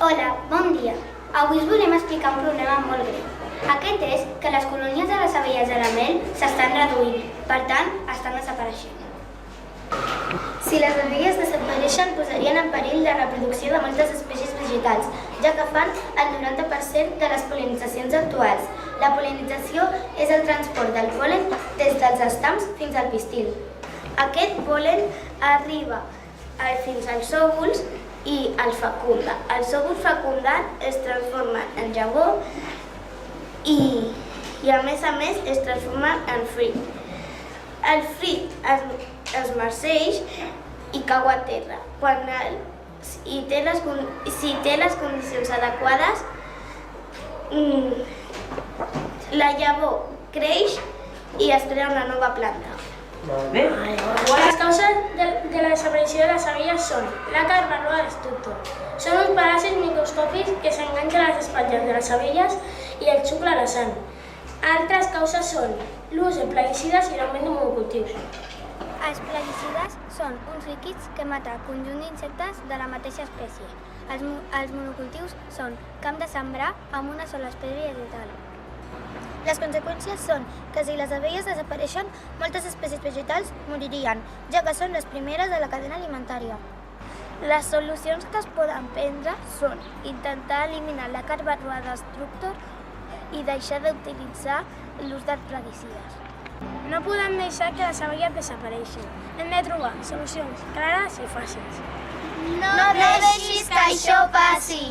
Hola, bon dia. Avui us volem explicar un problema molt greu. Aquest és que les colònies de les abelles de la mel s'estan reduint, per tant, estan desapareixent. Si les abelles desapareixen, posarien en perill la reproducció de moltes espècies vegetals, ja que fan el 90% de les pol·linitzacions actuals. La pol·linització és el transport del pol·len des dels estams fins al pistil. Aquest pol·len arriba fins als òvuls i els fecunda. Els òvuls fecundats es transformen en llavor i a més es transformen en fruit. El fruit es marceix i cau a terra. Si té les condicions adequades, la llavor creix i es crea una nova planta. Molt bé. Les causes de la desaparició de les abelles són l'àcar varroa destructor. Són uns paràsits microscòpics que s'enganxen a les espatlles de les abelles i els xucla la sang. Altres causes són l'ús de plaguicides i l'augment de monocultius. Els plaguicides són uns líquids que maten conjunt d'insectes de la mateixa espècie. Els monocultius són camp de sembrar amb una sola espècie vegetal. Les conseqüències són que si les abelles desapareixen, moltes espècies vegetals moririen, ja que són les primeres de la cadena alimentària. Les solucions que es poden prendre són intentar eliminar l'àcar varroa destructor i deixar d'utilitzar l'ús dels plaguicides. No podem deixar que les abelles desapareixin. Hem de trobar solucions clares i fàcils. No deixis que això passi!